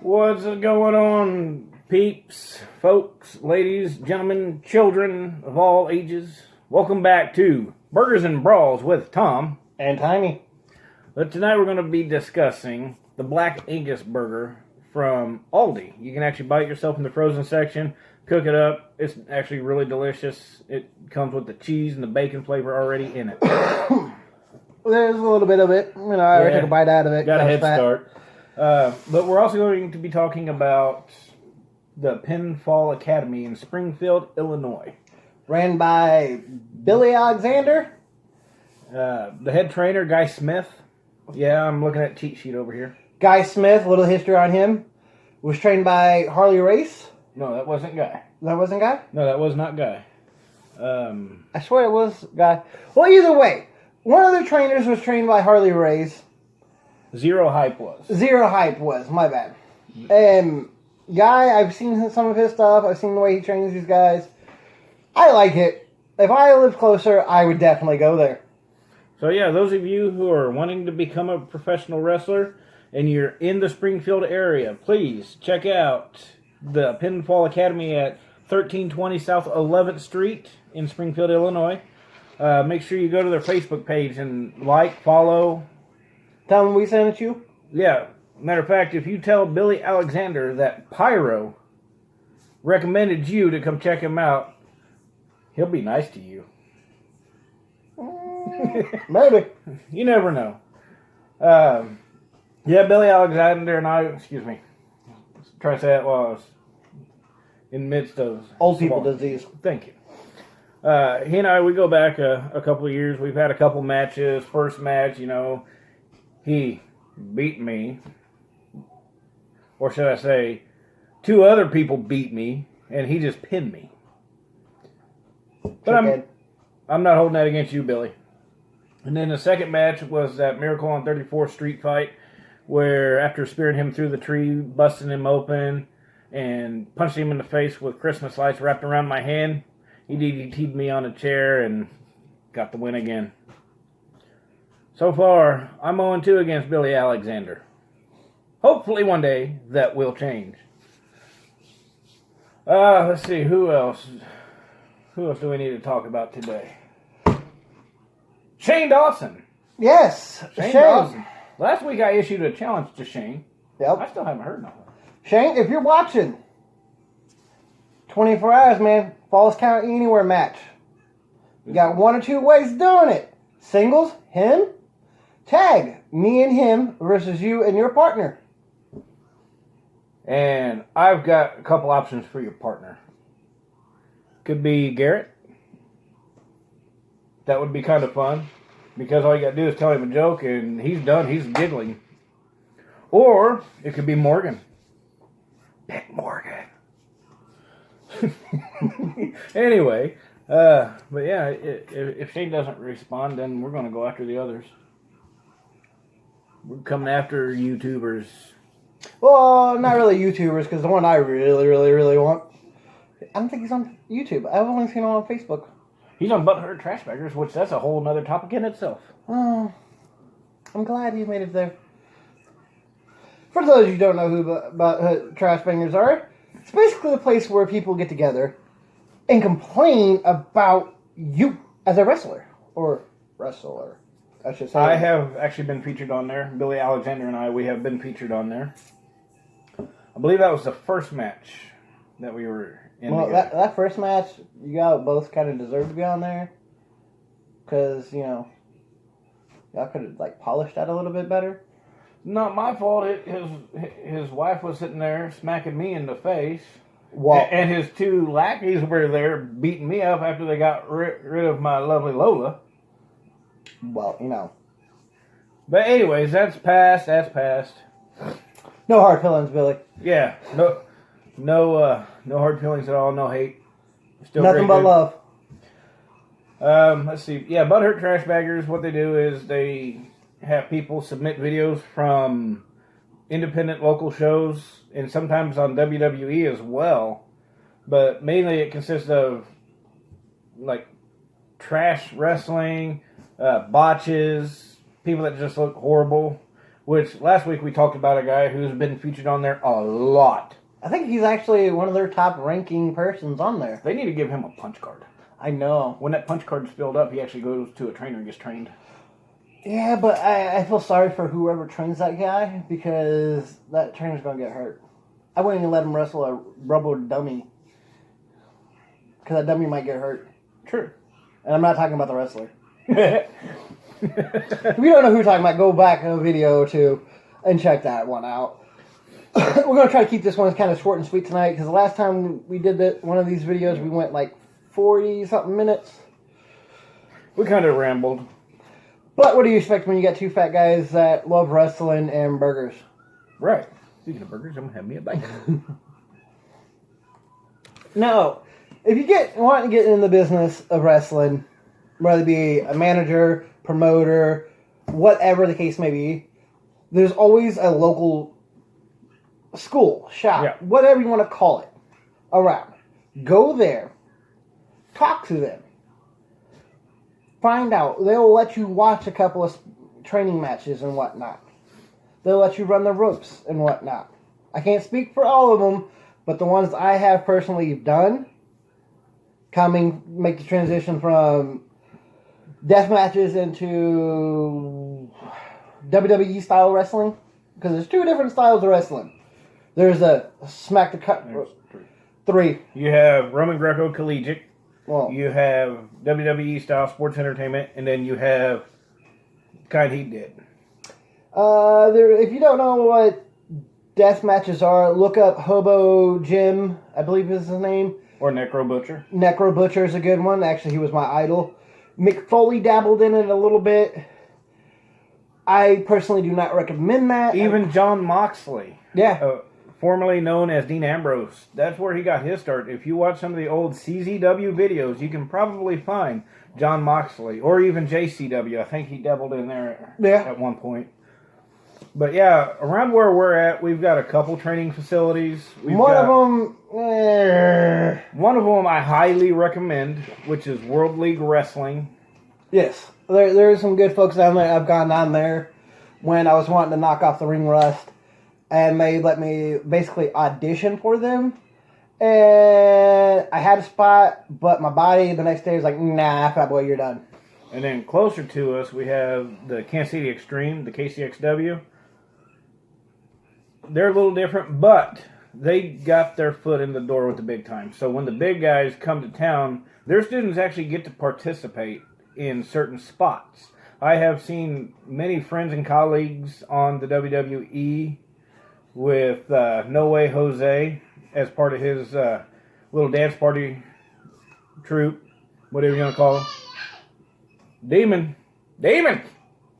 What's going on, peeps, folks, ladies, gentlemen, children of all ages? Welcome back to Burgers and Brawls with Tom and Tiny. But tonight we're going to be discussing the Black Angus burger from Aldi. You can actually buy it yourself in the frozen section, cook it up. It's actually really delicious. It comes with the cheese and the bacon flavor already in it. There's a little bit of it. I took a bite out of it. Got a head start. But we're also going to be talking about the Pinfall Academy in Springfield, Illinois. Ran by Billy Alexander. The head trainer, Guy Smith. Yeah, I'm looking at cheat sheet over here. Guy Smith, a little history on him. Was trained by Harley Race. No, that wasn't Guy. That wasn't Guy? No, that was not Guy. I swear it was Guy. Well, either way, one of the trainers was trained by Harley Race. Zero Hype was. Zero Hype was, my bad. And Guy, I've seen some of his stuff. I've seen the way he trains these guys. I like it. If I lived closer, I would definitely go there. So yeah, those of you who are wanting to become a professional wrestler and you're in the Springfield area, please check out the Pinfall Academy at 1320 South 11th Street in Springfield, Illinois. Make sure you go to their Facebook page and like, follow. Tell them we sent it you? Yeah. Matter of fact, if you tell Billy Alexander that Pyro recommended you to come check him out, he'll be nice to you. Maybe. You never know. Yeah, Billy Alexander and I, try to say that while I was in the midst of old people disease. Thank you. He and I, we go back a couple of years. We've had a couple matches. First match, he beat me. Or should I say, two other people beat me, and he just pinned me. But I'm not holding that against you, Billy. And then the second match was that Miracle on 34th Street fight, where after spearing him through the tree, busting him open, and punching him in the face with Christmas lights wrapped around my hand, he DDT'd me on a chair and got the win again. So far, I'm 0-2 against Billy Alexander. Hopefully one day that will change. Let's see, who else? Who else do we need to talk about today? Shane Dawson. Yes, Shane Dawson. Last week I issued a challenge to Shane. Yep. I still haven't heard nothing. Shane, if you're watching, 24 hours, man. Falls Count Anywhere match. You got one or two ways of doing it. Singles, him, tag, me and him versus you and your partner. And I've got a couple options for your partner. Could be Garrett. That would be kind of fun. Because all you got to do is tell him a joke and he's done. He's giggling. Or it could be Morgan. Pick Morgan. Anyway, but yeah, if Shane doesn't respond, then we're going to go after the others. We're coming after YouTubers. Well, not really YouTubers, because the one I really, really, really want, I don't think he's on YouTube. I've only seen him on Facebook. He's on Butthurt Trash Baggers, which that's a whole other topic in itself. Oh, I'm glad he made it there. For those of you who don't know who Trash Bangers are, it's basically a place where people get together and complain about you as a wrestler. Or wrestler, I should say. I have actually been featured on there. Billy Alexander and we have been featured on there. I believe that was the first match that we were in. Well, that first match, you guys both kind of deserved to be on there. Because, y'all could have, polished that a little bit better. Not my fault. His wife was sitting there smacking me in the face. Well, and his two lackeys were there beating me up after they got rid of my lovely Lola. Well, But anyways, that's past. No hard feelings, Billy. Yeah. No hard feelings at all. No hate. Still nothing but love. Let's see. Yeah, Butthurt Trash Baggers, what they do is they have people submit videos from independent local shows and sometimes on WWE as well. But mainly it consists of trash wrestling, botches, people that just look horrible. Which last week we talked about a guy who's been featured on there a lot. I think he's actually one of their top ranking persons on there. They need to give him a punch card. I know. When that punch card's filled up, he actually goes to a trainer and gets trained. Yeah, but I feel sorry for whoever trains that guy because that trainer's going to get hurt. I wouldn't even let him wrestle a rubber dummy because that dummy might get hurt. True. And I'm not talking about the wrestler. If you don't know who we're talking about, go back in a video or two and check that one out. We're going to try to keep this one kind of short and sweet tonight because the last time we did one of these videos, we went like 40-something minutes. We kind of rambled. But what do you expect when you got two fat guys that love wrestling and burgers? Right. Speaking of burgers, I'm going to have me a bite. Now, if you want to get in the business of wrestling, whether it be a manager, promoter, whatever the case may be, there's always a local school, shop, whatever you want to call it, around. Go there. Talk to them. Find out. They'll let you watch a couple of training matches and whatnot. They'll let you run the ropes and whatnot. I can't speak for all of them, but the ones I have personally done, make the transition from death matches into WWE style wrestling, because there's two different styles of wrestling. There's a smack the cut. Three. You have Roman Greco Collegiate. Well, you have WWE style sports entertainment, and then you have kind he did. If you don't know what death matches are, look up Hobo Jim, I believe is his name. Or Necro Butcher. Necro Butcher is a good one. Actually, he was my idol. Mick Foley dabbled in it a little bit. I personally do not recommend that. Even John Moxley. Yeah. Formerly known as Dean Ambrose. That's where he got his start. If you watch some of the old CZW videos, you can probably find John Moxley. Or even JCW. I think he dabbled in there at one point. But yeah, around where we're at, we've got a couple training facilities. One of them I highly recommend, which is World League Wrestling. Yes. There's some good folks down there. I've gone down there when I was wanting to knock off the ring rust. And they let me basically audition for them. And I had a spot, but my body the next day was like, nah, fat boy, you're done. And then closer to us, we have the Kansas City Extreme, the KCXW. They're a little different, but they got their foot in the door with the big time. So when the big guys come to town, their students actually get to participate in certain spots. I have seen many friends and colleagues on the WWE with No Way Jose as part of his little dance party troupe, whatever you want to call him. Demon!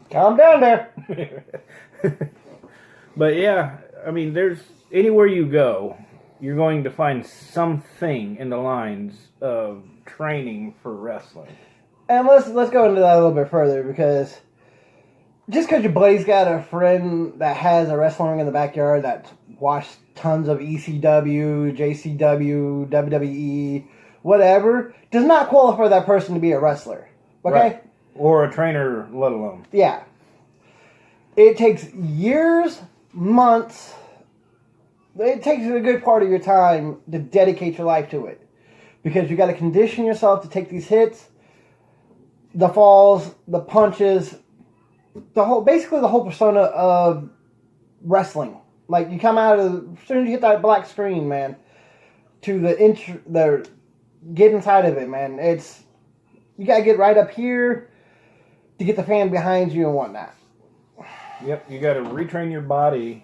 Calm down there. But yeah, I mean, there's anywhere you go, you're going to find something in the lines of training for wrestling. And let's go into that a little bit further, because just because your buddy's got a friend that has a wrestling ring in the backyard that's watched tons of ECW, JCW, WWE, whatever, does not qualify that person to be a wrestler. Okay? Right. Or a trainer, let alone. Yeah. It takes years, months, it takes a good part of your time to dedicate your life to it. Because you got to condition yourself to take these hits, the falls, the punches, basically the whole persona of wrestling. Like, you come out of, as soon as you hit that black screen, man, to the get inside of it, man. You gotta get right up here to get the fan behind you and whatnot. Yep, you gotta retrain your body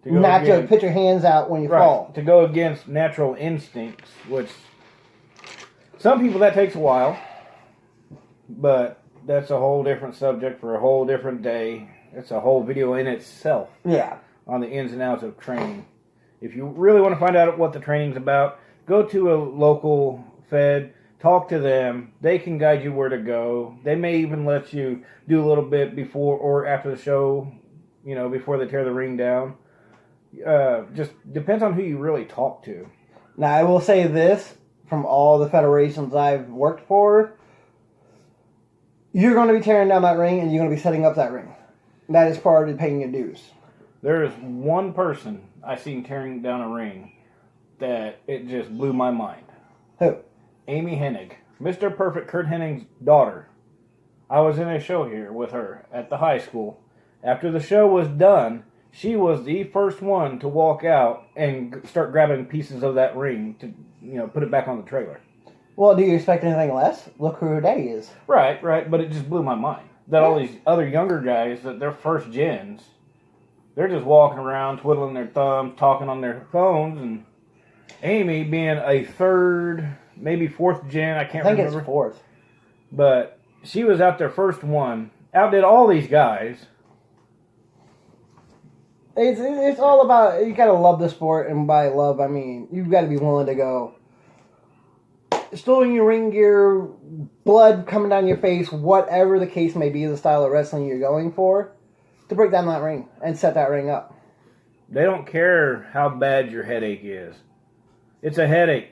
to go not to put your hands out when you fall. To go against natural instincts, which some people that takes a while, but that's a whole different subject for a whole different day. It's a whole video in itself. Yeah. On the ins and outs of training. If you really want to find out what the training's about, go to a local fed, talk to them. They can guide you where to go. They may even let you do a little bit before or after the show, before they tear the ring down. Just depends on who you really talk to. Now, I will say this, from all the federations I've worked for, you're going to be tearing down that ring and you're going to be setting up that ring. That is part of paying your dues. There is one person I seen tearing down a ring that it just blew my mind. Who? Amy Hennig. Mr. Perfect, Kurt Hennig's daughter. I was in a show here with her at the high school. After the show was done, she was the first one to walk out and start grabbing pieces of that ring to, put it back on the trailer. Well, do you expect anything less? Look who her daddy is. Right, but it just blew my mind. That all these other younger guys, that they're first gens, they're just walking around, twiddling their thumbs, talking on their phones, and Amy being a third, maybe fourth gen, I can't remember. I think it's fourth. But she was out there first one, outdid all these guys. It's all about, you gotta love the sport, and by love, I mean, you've got to be willing to go, stolen your ring gear, blood coming down your face, whatever the case may be, the style of wrestling you're going for, to break down that ring and set that ring up. They don't care how bad your headache is. It's a headache.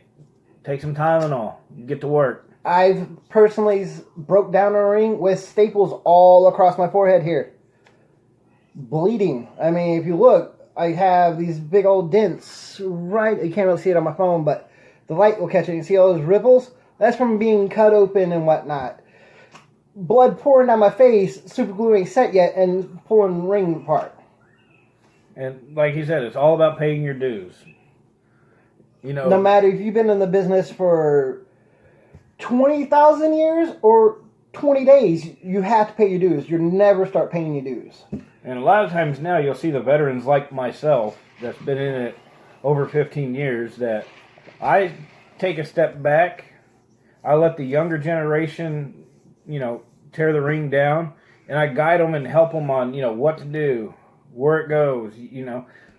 Take some Tylenol. Get to work. I've personally broke down a ring with staples all across my forehead here. Bleeding. I mean, if you look, I have these big old dents right, you can't really see it on my phone, but the light will catch it. You see all those ripples? That's from being cut open and whatnot. Blood pouring down my face, super glue ain't set yet, and pulling the ring apart. And like he said, it's all about paying your dues. No matter if you've been in the business for 20,000 years or 20 days, you have to pay your dues. You never start paying your dues. And a lot of times now you'll see the veterans like myself that's been in it over 15 years that I take a step back. I let the younger generation, tear the ring down, and I guide them and help them on, what to do, where it goes.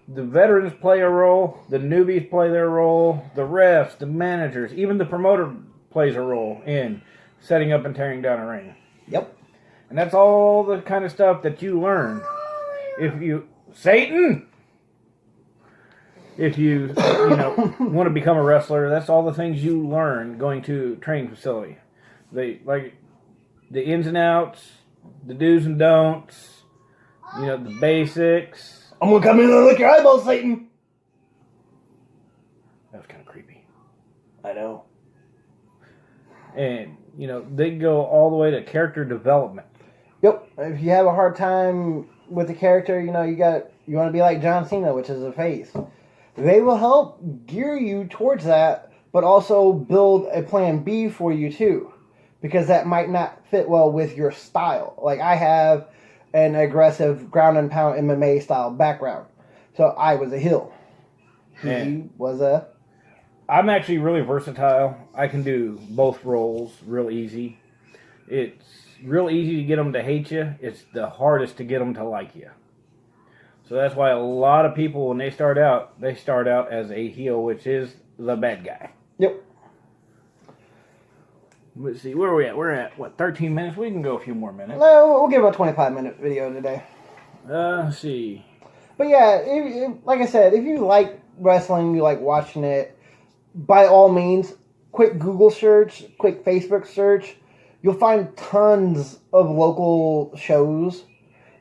The veterans play a role, the newbies play their role, the refs, the managers, even the promoter plays a role in setting up and tearing down a ring. Yep. And that's all the kind of stuff that you learn. If you, Satan! If you, want to become a wrestler, that's all the things you learn going to a training facility. The ins and outs, the do's and don'ts, the basics. I'm going to come in and lick your eyeballs, Satan! That was kind of creepy. I know. And, they go all the way to character development. Yep. If you have a hard time with the character, you want to be like John Cena, which is a face. They will help gear you towards that, but also build a plan B for you too, because that might not fit well with your style. Like I have an aggressive ground and pound MMA style background, so I was a heel. He was a... I'm actually really versatile. I can do both roles real easy. It's real easy to get them to hate you. It's the hardest to get them to like you. So that's why a lot of people, when they start out as a heel, which is the bad guy. Yep. Let's see, where are we at? We're at, 13 minutes? We can go a few more minutes. No, we'll give a 25-minute video today. Let's see. But yeah, like I said, if you like wrestling, you like watching it, by all means, quick Google search, quick Facebook search, you'll find tons of local shows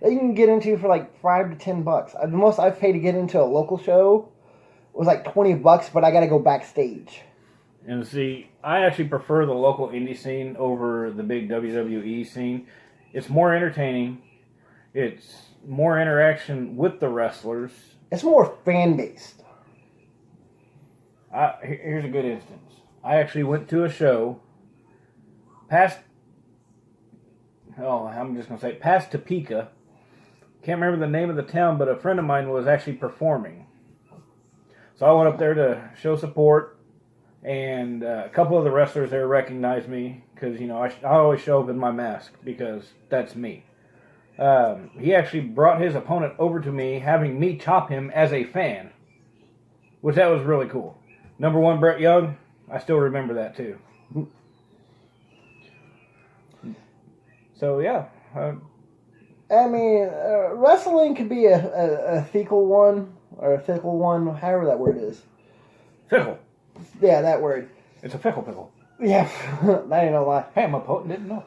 that you can get into for like $5 to $10. The most I've paid to get into a local show was like $20, but I got to go backstage. And see, I actually prefer the local indie scene over the big WWE scene. It's more entertaining. It's more interaction with the wrestlers. It's more fan-based. Here's a good instance. I actually went to a show past Topeka. Can't remember the name of the town, but a friend of mine was actually performing. So I went up there to show support, and a couple of the wrestlers there recognized me because, I always show up in my mask because that's me. He actually brought his opponent over to me, having me chop him as a fan, which that was really cool. Number one, Brett Young, I still remember that too. So, yeah. I mean, wrestling could be a fickle one, or a fickle one, however that word is. Fickle. Yeah, that word. It's a fickle pickle. Yeah, that ain't no lie. Hey, I'm a poet, didn't know.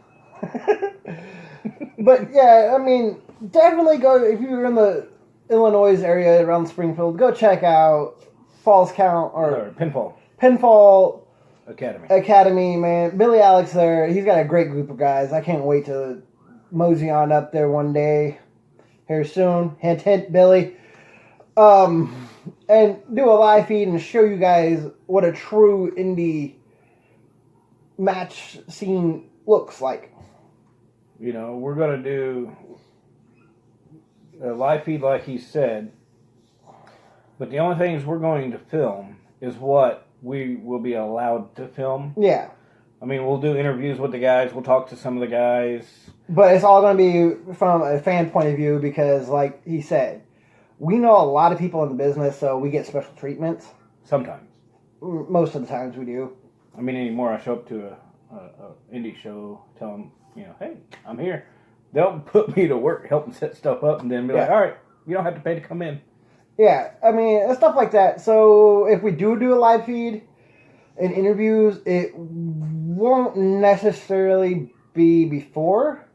But yeah, I mean, definitely go if you're in the Illinois area around Springfield. Go check out Falls Count or Pinfall Pinfall Academy. Man, Billy Alex there. He's got a great group of guys. I can't wait to mosey on up there one day here soon. Hint, hint, Billy. And do a live feed and show you guys what a true indie match scene looks like. You know, we're going to do a live feed like he said, but the only things we're going to film is what we will be allowed to film. Yeah. I mean, we'll do interviews with the guys. We'll talk to some of the guys. But it's all going to be from a fan point of view because, like he said, we know a lot of people in the business, so we get special treatments. Sometimes. Most of the times we do. I mean, anymore, I show up to a indie show, tell them, you know, hey, I'm here. They'll put me to work, help them set stuff up, and then be like, all right, you don't have to pay to come in. Yeah, I mean, stuff like that. So if we do a live feed and interviews, it won't necessarily be before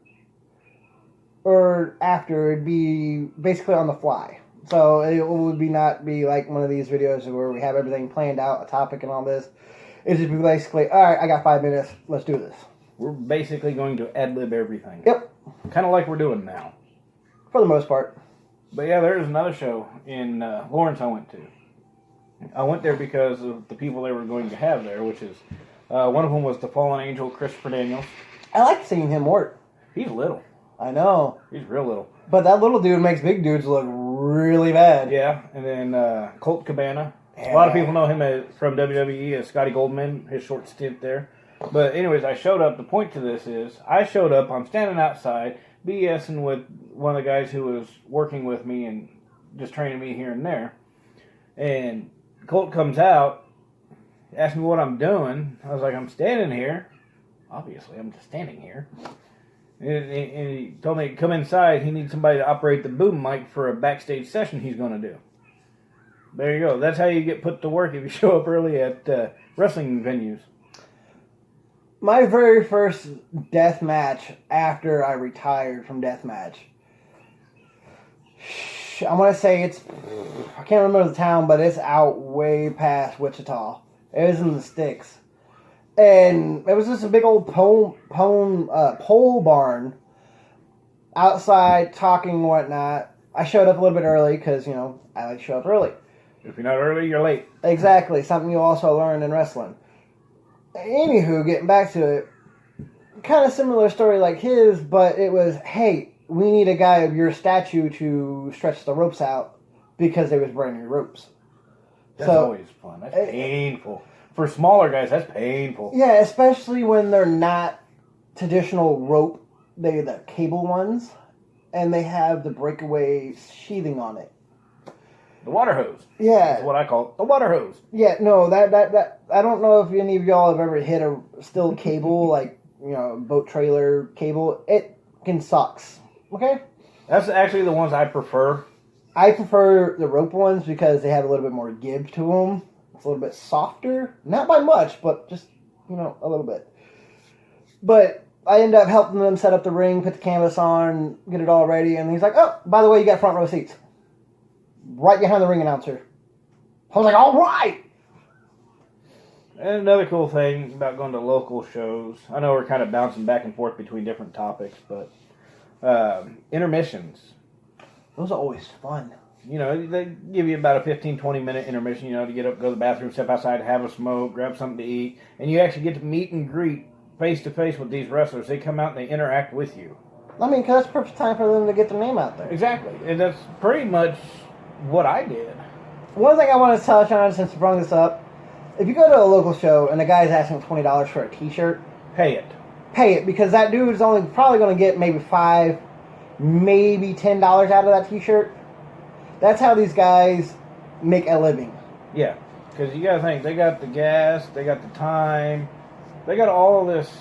or after. It'd be basically on the fly. So it would not be like one of these videos where we have everything planned out, a topic and all this. It's just basically, all right, I got 5 minutes. Let's do this. We're basically going to ad-lib everything. Yep. Kind of like we're doing now. For the most part. But yeah, there's another show in Lawrence I went to. I went there because of the people they were going to have there, which is, one of them was the Fallen Angel, Christopher Daniels. I like seeing him work. He's little. I know. He's real little. But that little dude makes big dudes look really bad. Yeah, and then Colt Cabana. Yeah. A lot of people know him from WWE as Scotty Goldman, his short stint there. But anyways, I showed up. The point to this is, I showed up, I'm standing outside, BSing with one of the guys who was working with me and just training me here and there. And Colt comes out, asks me what I'm doing. I was like, I'm standing here. Obviously, I'm just standing here. And he told me to come inside. He needs somebody to operate the boom mic for a backstage session he's going to do. There you go. That's how you get put to work if you show up early at wrestling venues. My very first death match after I retired from deathmatch. I want to say I can't remember the town, but it's out way past Wichita. It was in the sticks. And it was just a big old pole barn outside talking and whatnot. I showed up a little bit early because, I like to show up early. If you're not early, you're late. Exactly. Something you also learn in wrestling. Anywho, getting back to it, kind of similar story like his, but it was, hey, we need a guy of your stature to stretch the ropes out because they was brand new ropes. That's always fun. That's painful. For smaller guys, that's painful. Yeah, especially when they're not traditional rope. They're the cable ones, and they have the breakaway sheathing on it. The water hose. Yeah. That's what I call it. The water hose. Yeah, no, that I don't know if any of y'all have ever hit a steel cable, like, boat trailer cable. It can sucks. Okay? That's actually the ones I prefer. I prefer the rope ones because they have a little bit more give to them. It's a little bit softer. Not by much, but just, a little bit. But I end up helping them set up the ring, put the canvas on, get it all ready, and he's like, oh, by the way, you got front row seats. Right behind the ring announcer. I was like, all right! And another cool thing about going to local shows, I know we're kind of bouncing back and forth between different topics, but intermissions. Those are always fun. They give you about a 15, 20-minute intermission, to get up, go to the bathroom, step outside, have a smoke, grab something to eat, and you actually get to meet and greet face-to-face with these wrestlers. They come out and they interact with you. I mean, because that's perfect time for them to get their name out there. Exactly. And that's pretty much what I did. One thing I want to touch on, since you brought this up, if you go to a local show and the guy's asking $20 for a t-shirt, pay it. Pay it, because that dude's only probably going to get maybe $5, maybe $10 out of that t-shirt. That's how these guys make a living. Yeah, because you got to think, they got the gas, they got the time, they got all this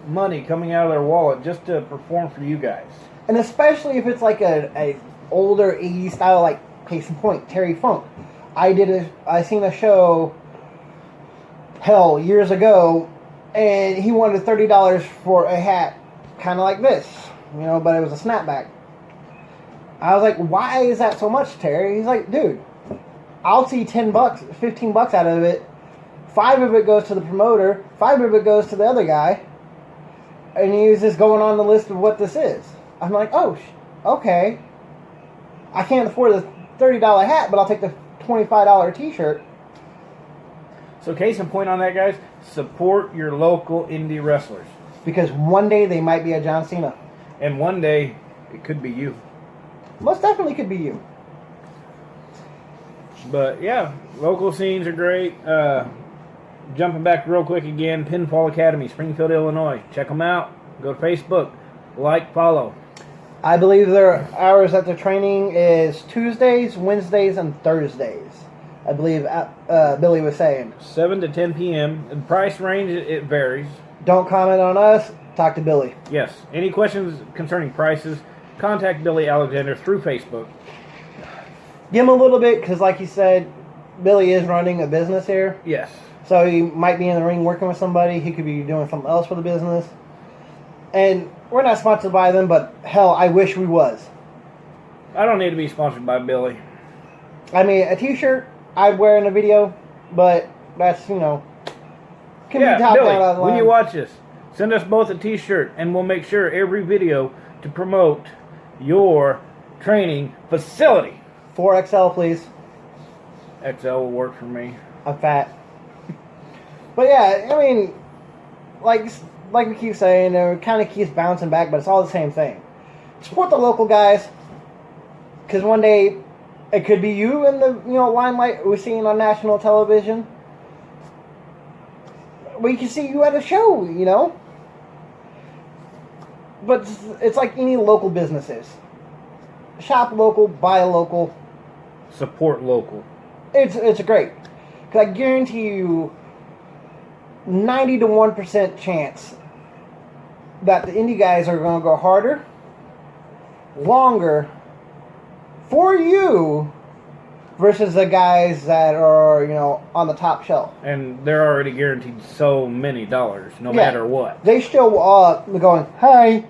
money coming out of their wallet just to perform for you guys. And especially if it's like a older 80s style, like case in point, Terry Funk. I seen a show, years ago, and he wanted $30 for a hat kind of like this, but it was a snapback. I was like, why is that so much, Terry? He's like, dude, I'll see $10, $15 out of it. 5 of it goes to the promoter, 5 of it goes to the other guy, and he was just going on the list of what this is. I'm like, oh, okay. I can't afford the $30 hat, but I'll take the $25 t-shirt. So case in point on that, guys, support your local indie wrestlers. Because one day they might be a John Cena. And one day, it could be you. Most definitely could be you. But yeah, local scenes are great. Jumping back real quick again, Pinfall Academy, Springfield, Illinois. Check them out. Go to Facebook. Like, follow. I believe their hours at the training is Tuesdays, Wednesdays, and Thursdays. I believe Billy was saying. 7 to 10 p.m. The price range, it varies. Don't comment on us. Talk to Billy. Yes. Any questions concerning prices, contact Billy Alexander through Facebook. Give him a little bit, because like he said, Billy is running a business here. Yes. So he might be in the ring working with somebody. He could be doing something else for the business. And we're not sponsored by them, but hell, I wish we was. I don't need to be sponsored by Billy. I mean, a t-shirt I'd wear in a video, but that's, can be top Billy, down on the line. when you watch this, send us both a t-shirt, and we'll make sure every video to promote your training facility. 4XL, please. XL will work for me. I'm fat. But yeah, I mean, like we keep saying, it kind of keeps bouncing back, but it's all the same thing. Support the local guys, because one day it could be you in the limelight we're seeing on national television. We can see you at a show, But it's like any local businesses. Shop local, buy local. Support local. It's great. Because I guarantee you 90 to 1% chance that the indie guys are going to go harder, longer, for you, versus the guys that are, on the top shelf. And they're already guaranteed so many dollars, no matter what. They show up going, hi,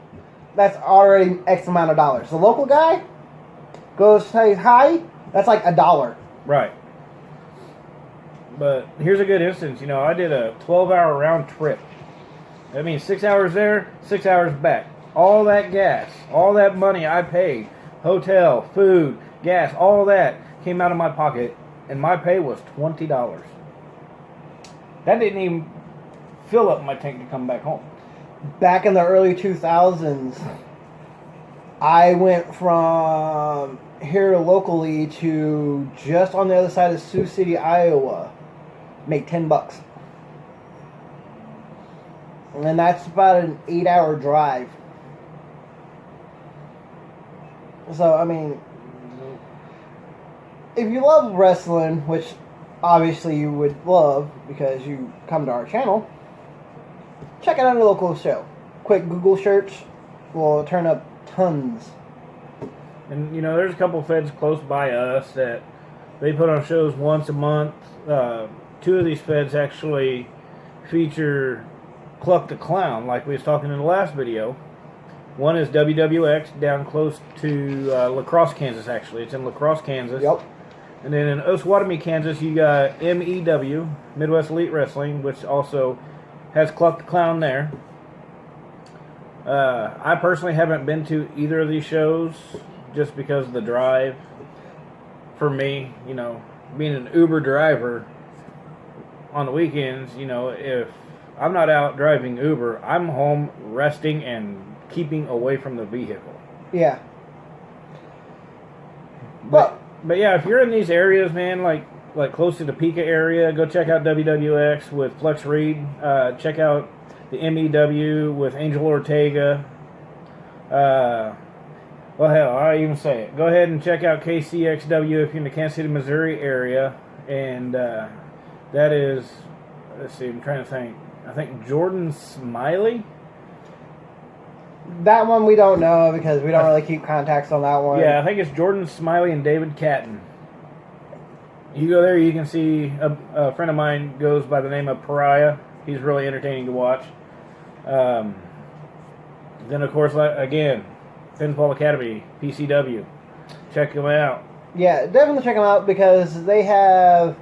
that's already X amount of dollars. The local guy goes, say hi, that's like $1. Right. But here's a good instance. I did a 12-hour round trip. That means 6 hours there, 6 hours back. All that gas, all that money I paid, hotel, food, gas, all that came out of my pocket, and my pay was $20. That didn't even fill up my tank to come back home. Back in the early 2000s, I went from here locally to just on the other side of Sioux City, Iowa. Make $10. And that's about an 8-hour drive. So, I mean, if you love wrestling, which obviously you would love because you come to our channel, check out our local show. Quick Google search will turn up tons. And, there's a couple feds close by us that they put on shows once a month. 2 of these feds actually feature Cluck the Clown, like we was talking in the last video. One is WWX down close to La Crosse, Kansas, actually. It's in La Crosse, Kansas. Yep. And then in Osawatomie, Kansas, you got MEW, Midwest Elite Wrestling, which also has Cluck the Clown there. I personally haven't been to either of these shows just because of the drive. For me, being an Uber driver on the weekends, if I'm not out driving Uber, I'm home resting and keeping away from the vehicle. Yeah. But yeah, if you're in these areas, man, like close to the Topeka area, go check out WWX with Flex Reed. Check out the MEW with Angel Ortega. Well, hell, I even say it. Go ahead and check out KCXW if you're in the Kansas City, Missouri area. And that is, let's see, I'm trying to think. I think Jordan Smiley. That one we don't know because we don't really keep contacts on that one. Yeah, I think it's Jordan Smiley and David Catton. You go there, you can see a friend of mine goes by the name of Pariah. He's really entertaining to watch. Then, of course, again, Pinfall Academy, PCW. Check them out. Yeah, definitely check them out because they have,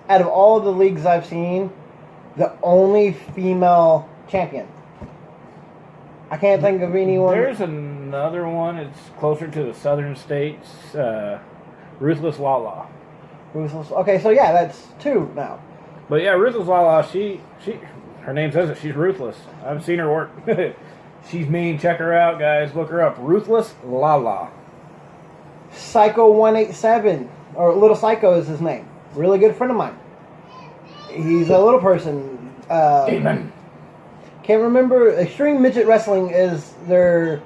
out of all the leagues I've seen, the only female champion. I can't think of anyone. There's another one. It's closer to the southern states. Ruthless Lala. Ruthless. Okay, so yeah, that's 2 now. But yeah, Ruthless Lala, her name says it. She's ruthless. I've seen her work. She's mean. Check her out, guys. Look her up. Ruthless Lala. Psycho 187, or Little Psycho is his name. Really good friend of mine. He's a little person. Demon. Can't remember. Extreme Midget Wrestling is their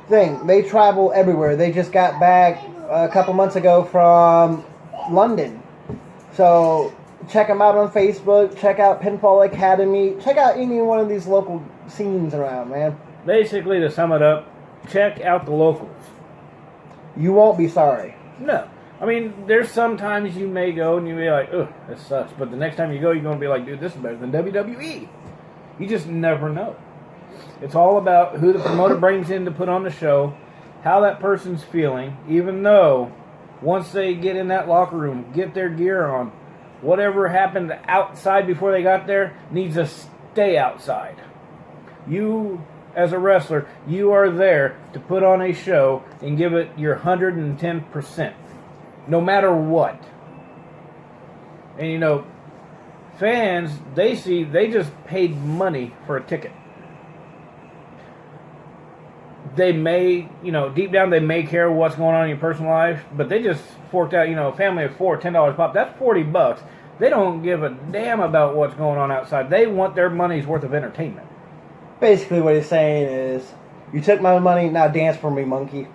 thing. They travel everywhere. They just got back a couple months ago from London. So check them out on Facebook. Check out Pinfall Academy. Check out any one of these local scenes around, man. Basically, to sum it up, check out the locals. You won't be sorry. No. I mean, there's sometimes you may go and you'll be like, ugh, this sucks. But the next time you go, you're going to be like, dude, this is better than WWE. You just never know. It's all about who the promoter brings in to put on the show, how that person's feeling, even though once they get in that locker room, get their gear on, whatever happened outside before they got there needs to stay outside. You, as a wrestler, you are there to put on a show and give it your 110%, no matter what. And you know, fans, they just paid money for a ticket. They may, deep down they may care what's going on in your personal life, but they just forked out, a family of 4, $10 pop. That's $40. They don't give a damn about what's going on outside. They want their money's worth of entertainment. Basically what he's saying is, you took my money, now dance for me, monkey.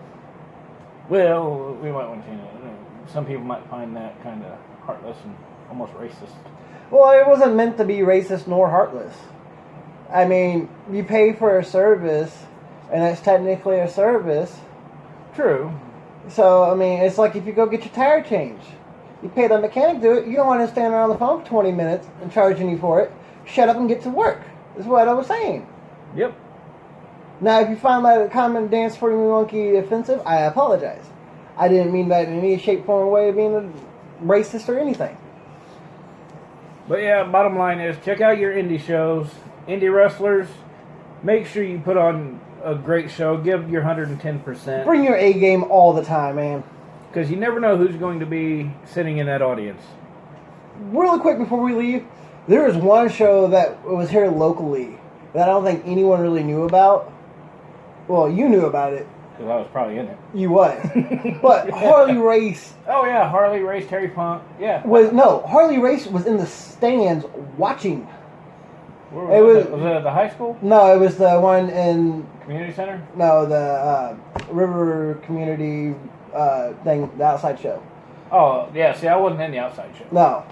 Well, we might want to change that. Some people might find that kind of heartless and almost racist. Well, it wasn't meant to be racist nor heartless. I mean, you pay for a service, and it's technically a service. True. So, I mean, it's like if you go get your tire changed. You pay the mechanic to do it. You don't want to stand around the phone for 20 minutes and charging you for it. Shut up and get to work, is what I was saying. Yep. Now, if you find that comment dance for me monkey offensive, I apologize. I didn't mean that in any shape, form, or way of being a racist or anything. But yeah, bottom line is, check out your indie shows. Indie wrestlers, make sure you put on a great show. Give your 110%. Bring your A game all the time, man. Because you never know who's going to be sitting in that audience. Really quick before we leave, there was one show that was here locally that I don't think anyone really knew about. Well, you knew about it. Because I was probably in it. You was. But Harley Race... Oh, yeah, Harley Race, Terry Funk. Yeah. Harley Race was in the stands watching. Where was it? Was it at the high school? No, it was the one in... Community Center? No, the River Community thing, the outside show. Oh, yeah, see, I wasn't in the outside show. No.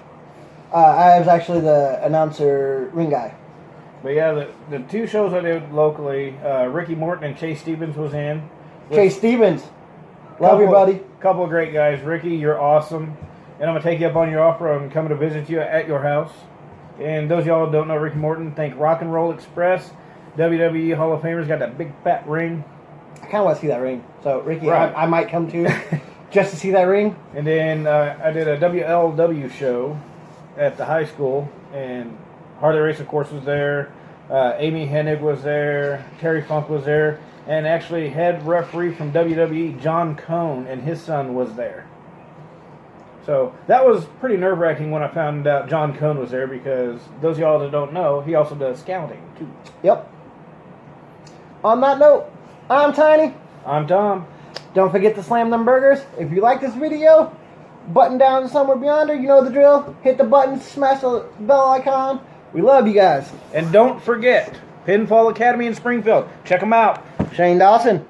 I was actually the announcer ring guy. But yeah, the 2 shows I did locally, Ricky Morton and Chase Stevens was in. Chase Stevens. Love you, buddy. Couple of great guys. Ricky, you're awesome. And I'm going to take you up on your offer. I'm coming to visit you at your house. And those of y'all who don't know Ricky Morton, think Rock and Roll Express. WWE Hall of Famers got that big fat ring. I kind of want to see that ring. So, Ricky, right. I might come too just to see that ring. And then I did a WLW show at the high school. And Harley Race, of course, was there. Amy Hennig was there. Terry Funk was there. And actually, head referee from WWE, John Cone, and his son was there. So that was pretty nerve-wracking when I found out John Cone was there, because those of y'all that don't know, he also does scouting, too. Yep. On that note, I'm Tiny. I'm Tom. Don't forget to slam them burgers. If you like this video, button down somewhere beyond her, you know the drill. Hit the button, smash the bell icon. We love you guys. And don't forget, Pinfall Academy in Springfield. Check them out. Shane Dawson.